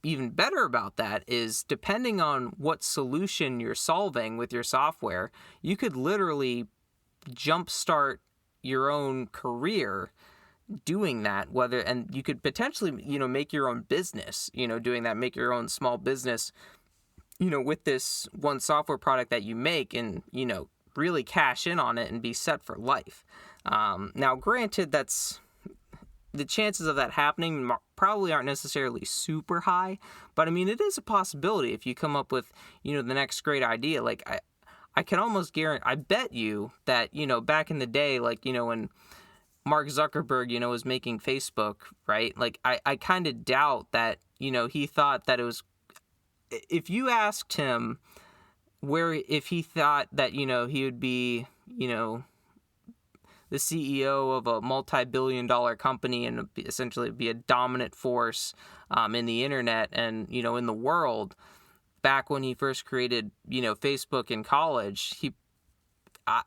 even better about that is, depending on what solution you're solving with your software, you could literally jumpstart your own career doing that, and you could potentially, make your own business, doing that, make your own small business, with this one software product that you make, and, really cash in on it and be set for life. Now, granted, the chances of that happening probably aren't necessarily super high, but I mean, it is a possibility if you come up with, the next great idea. Like, I can almost guarantee, I bet you that, back in the day, like, when Mark Zuckerberg, was making Facebook, right? Like, I kind of doubt that, he thought that it was, if you asked him if he thought that, he would be, the CEO of a multi-billion-dollar company and essentially be a dominant force in the internet and, in the world, back when he first created, Facebook in college, I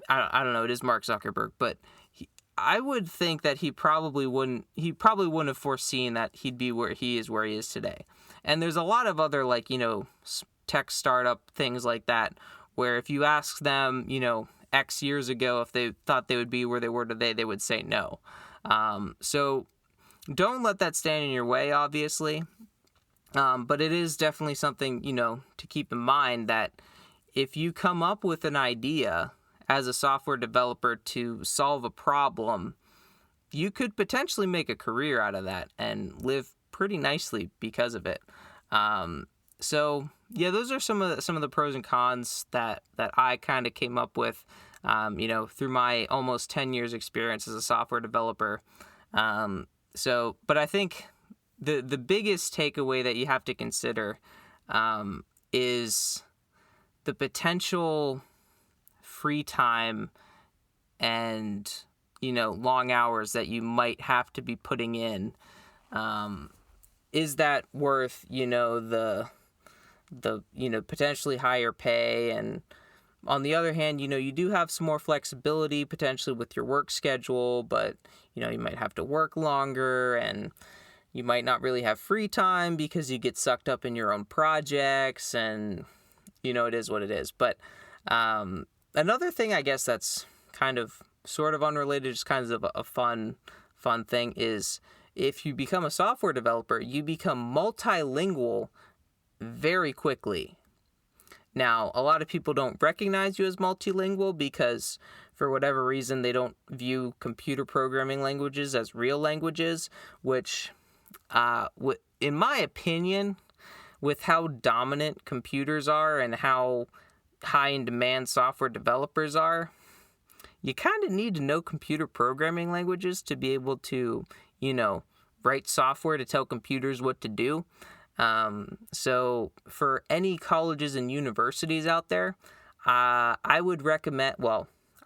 don't know, it is Mark Zuckerberg, but I would think that he probably wouldn't have foreseen that he'd be where he is today. And there's a lot of other, like, tech startup things like that, where if you ask them, X years ago, if they thought they would be where they were today, they would say no. So don't let that stand in your way, obviously. But it is definitely something, to keep in mind, that if you come up with an idea as a software developer to solve a problem, you could potentially make a career out of that and live pretty nicely because of it. So yeah, those are some of the pros and cons that I kind of came up with, through my almost 10 years experience as a software developer. But I think the biggest takeaway that you have to consider is the potential free time and, long hours that you might have to be putting in. Is that worth, the potentially higher pay? And on the other hand, you do have some more flexibility potentially with your work schedule, but, you might have to work longer and you might not really have free time because you get sucked up in your own projects, and, it is what it is. But another thing, I guess, that's kind of sort of unrelated, just kind of a fun thing, is if you become a software developer, you become multilingual very quickly. Now, a lot of people don't recognize you as multilingual because, for whatever reason, they don't view computer programming languages as real languages, which, in my opinion, with how dominant computers are and how high in demand software developers are, you kind of need to know computer programming languages to be able to, write software to tell computers what to do. So for any colleges and universities out there, I would recommend,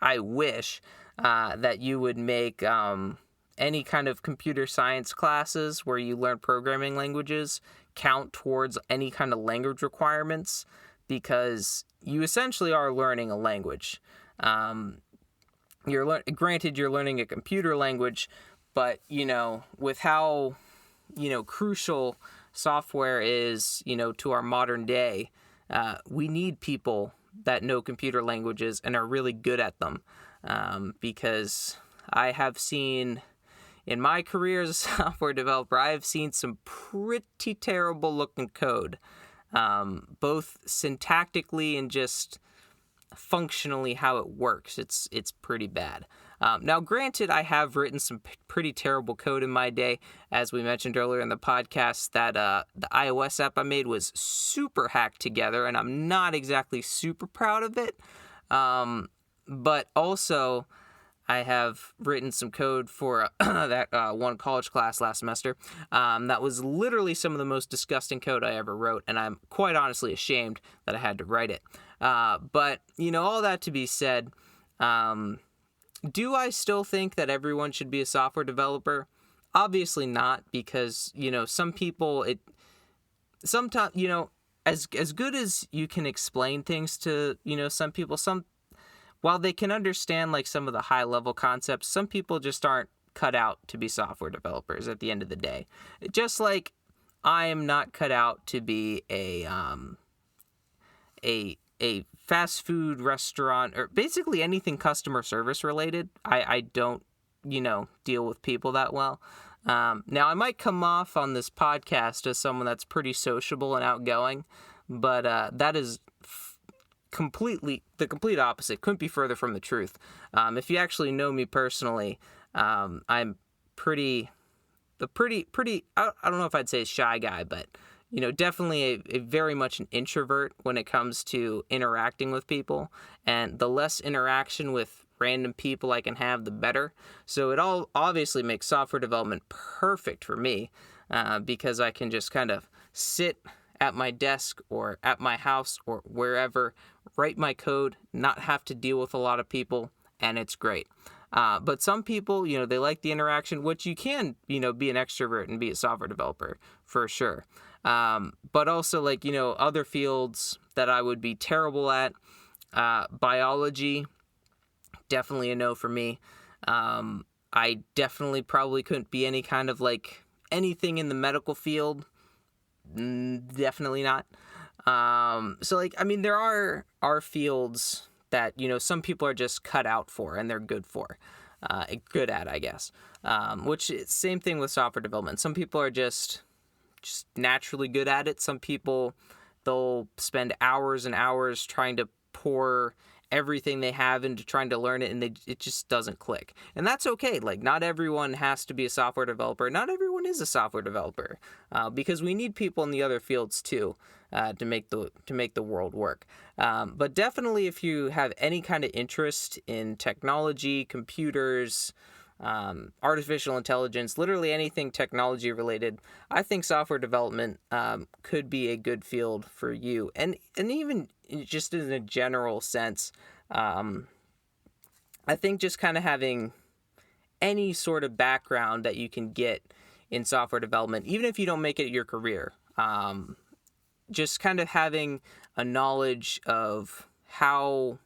I wish that you would make any kind of computer science classes where you learn programming languages count towards any kind of language requirements, because you essentially are learning a language. Granted, you're learning a computer language, but, with how, crucial software is, to our modern day, we need people that know computer languages and are really good at them. Because I have seen, in my career as a software developer, I have seen some pretty terrible looking code, both syntactically and just, functionally how it works, it's pretty bad. Now, granted, I have written some pretty terrible code in my day. As we mentioned earlier in the podcast, that the iOS app I made was super hacked together, and I'm not exactly super proud of it. But also, I have written some code for that one college class last semester. That was literally some of the most disgusting code I ever wrote, and I'm quite honestly ashamed that I had to write it. But, all that to be said, do I still think that everyone should be a software developer? Obviously not, because, some people, sometimes, as good as you can explain things to, some people, while they can understand like some of the high level concepts, some people just aren't cut out to be software developers at the end of the day. Just like I am not cut out to be a fast food restaurant, or basically anything customer service related. I don't, deal with people that well. Now I might come off on this podcast as someone that's pretty sociable and outgoing, but that is the complete opposite. Couldn't be further from the truth. If you actually know me personally, I'm pretty, I don't know if I'd say a shy guy, but, definitely a very much an introvert when it comes to interacting with people. And the less interaction with random people I can have, the better. So it all obviously makes software development perfect for me, because I can just kind of sit at my desk or at my house or wherever, write my code, not have to deal with a lot of people, and it's great. But some people, they like the interaction, which you can, be an extrovert and be a software developer for sure. But also like, other fields that I would be terrible at, biology, definitely a no for me. I definitely probably couldn't be any kind of like anything in the medical field. Definitely not. So like, there are fields that, some people are just cut out for and they're good at, I guess. Which is same thing with software development. Some people are just naturally good at it. Some people, they'll spend hours and hours trying to pour everything they have into trying to learn it, and it just doesn't click. And that's okay. Like, not everyone has to be a software developer. Not everyone is a software developer, because we need people in the other fields too, to make the world work. But definitely, if you have any kind of interest in technology, computers, artificial intelligence, literally anything technology related, I think software development could be a good field for you. And even just in a general sense, I think just kind of having any sort of background that you can get in software development, even if you don't make it your career, just kind of having a knowledge of how,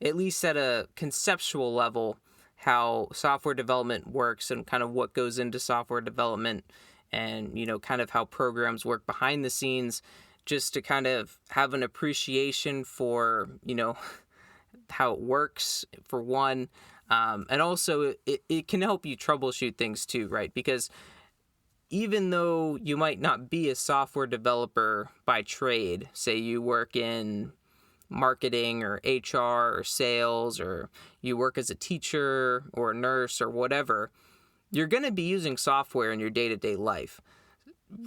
at least at a conceptual level, how software development works and kind of what goes into software development, and, kind of how programs work behind the scenes, just to kind of have an appreciation for, how it works, for one. And also it can help you troubleshoot things too, right? Because even though you might not be a software developer by trade, say you work in marketing or HR or sales, or you work as a teacher or a nurse or whatever, you're going to be using software in your day-to-day life,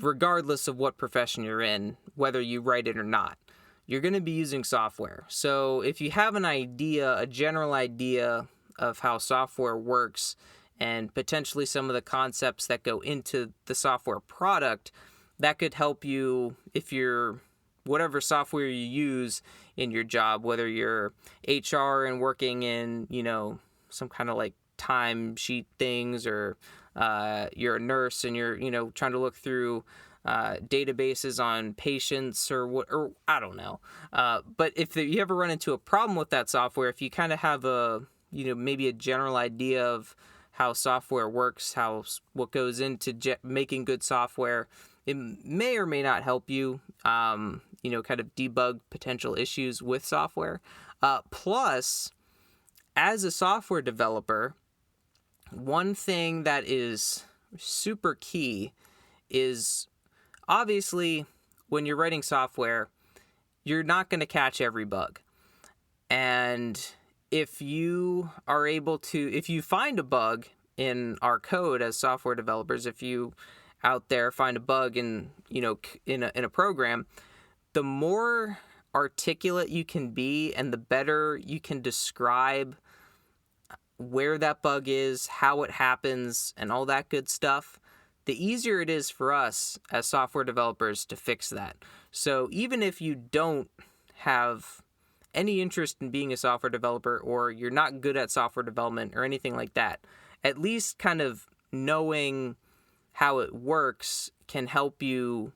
regardless of what profession you're in, whether you write it or not. You're going to be using software. So if you have an idea, a general idea of how software works, and potentially some of the concepts that go into the software product, that could help you if you're whatever software you use in your job, whether you're HR and working in, some kind of like time sheet things, or you're a nurse and you're, trying to look through databases on patients or I don't know. But if you ever run into a problem with that software, if you kind of have maybe a general idea of how software works, what goes into making good software, it may or may not help you, kind of debug potential issues with software. Plus, as a software developer, one thing that is super key is, obviously, when you're writing software, you're not going to catch every bug. And if you are able to, if you find a bug in our code as software developers, if you out there find a bug in, in a program, the more articulate you can be and the better you can describe where that bug is, how it happens, and all that good stuff, the easier it is for us as software developers to fix that. So even if you don't have any interest in being a software developer, or you're not good at software development or anything like that, at least kind of knowing how it works can help you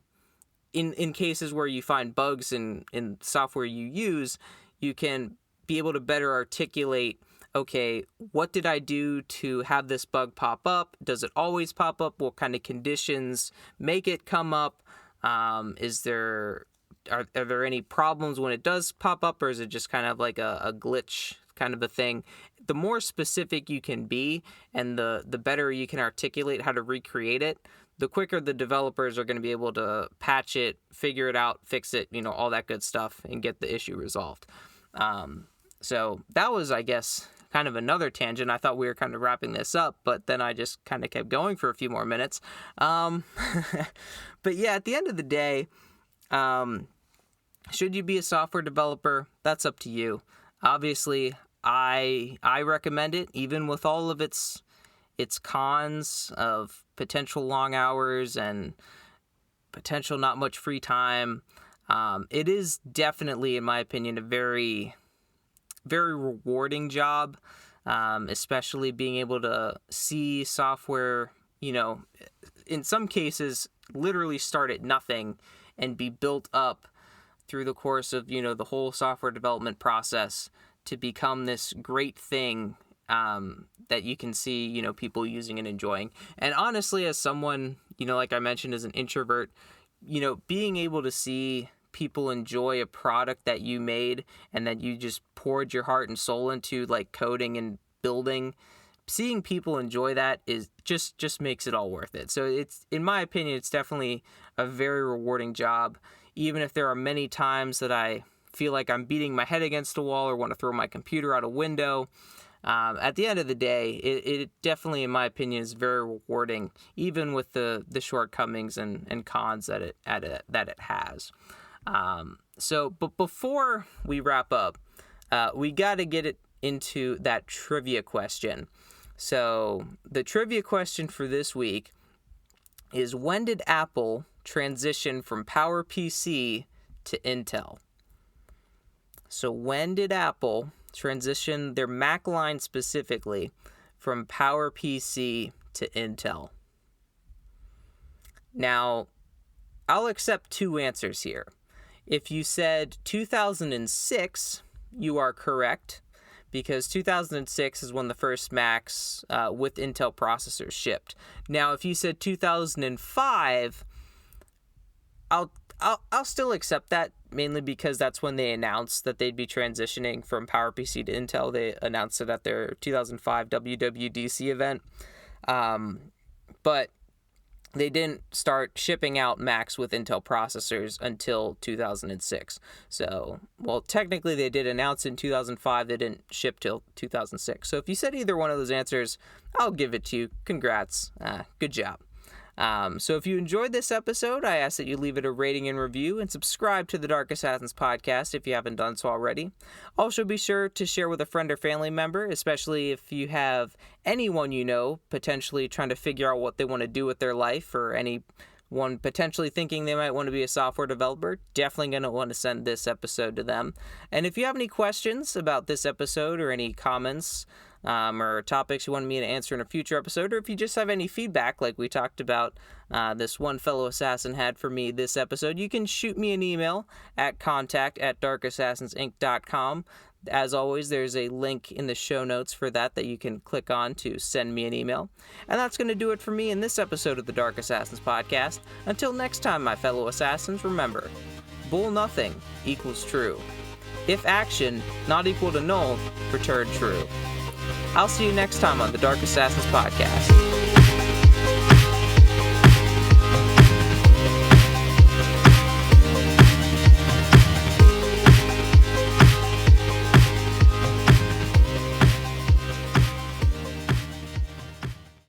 in cases where you find bugs in software you use. You can be able to better articulate, okay, what did I do to have this bug pop up? Does it always pop up? What kind of conditions make it come up? Are there any problems when it does pop up, or is it just kind of like a glitch kind of a thing? The more specific you can be and the better you can articulate how to recreate it, the quicker the developers are going to be able to patch it, figure it out, fix it, all that good stuff, and get the issue resolved. So that was, I guess, kind of another tangent. I thought we were kind of wrapping this up, but then I just kind of kept going for a few more minutes. But yeah, at the end of the day, should you be a software developer? That's up to you. Obviously, I recommend it, even with all of its cons of potential long hours and potential not much free time. It is definitely, in my opinion, a very, very rewarding job, especially being able to see software, in some cases, literally start at nothing and be built up through the course of, the whole software development process to become this great thing that you can see, people using and enjoying. And honestly, as someone, like I mentioned, as an introvert, being able to see people enjoy a product that you made and that you just poured your heart and soul into, like coding and building, seeing people enjoy that is just makes it all worth it. So it's, in my opinion, it's definitely a very rewarding job, even if there are many times that I feel like I'm beating my head against a wall or want to throw my computer out a window. At the end of the day, it definitely, in my opinion, is very rewarding, even with the shortcomings and cons that it has. But before we wrap up, we got to get it into that trivia question. So the trivia question for this week is, when did Apple transition from PowerPC to Intel? So when did Apple transition their Mac line specifically from PowerPC to Intel? Now, I'll accept two answers here. If you said 2006, you are correct, because 2006 is when the first Macs with Intel processors shipped. Now, if you said 2005, I'll still accept that, mainly because that's when they announced that they'd be transitioning from PowerPC to Intel. They announced it at their 2005 WWDC event. But they didn't start shipping out Macs with Intel processors until 2006. So, well, technically they did announce in 2005. They didn't ship till 2006. So if you said either one of those answers, I'll give it to you. Congrats. Good job. So if you enjoyed this episode, I ask that you leave it a rating and review and subscribe to the Dark Assassins podcast if you haven't done so already. Also, be sure to share with a friend or family member, especially if you have anyone potentially trying to figure out what they want to do with their life, or anyone potentially thinking they might want to be a software developer. Definitely going to want to send this episode to them. And if you have any questions about this episode, or any comments, or topics you want me to answer in a future episode, or if you just have any feedback like we talked about this one fellow assassin had for me this episode, you can shoot me an email at contact@darkassassinsinc.com. As always, there's a link in the show notes for that you can click on to send me an email. And that's going to do it for me in this episode of the Dark Assassins podcast. Until next time, my fellow assassins, remember, bull nothing equals true. If action not equal to null, return true. I'll see you next time on the Dark Assassins podcast.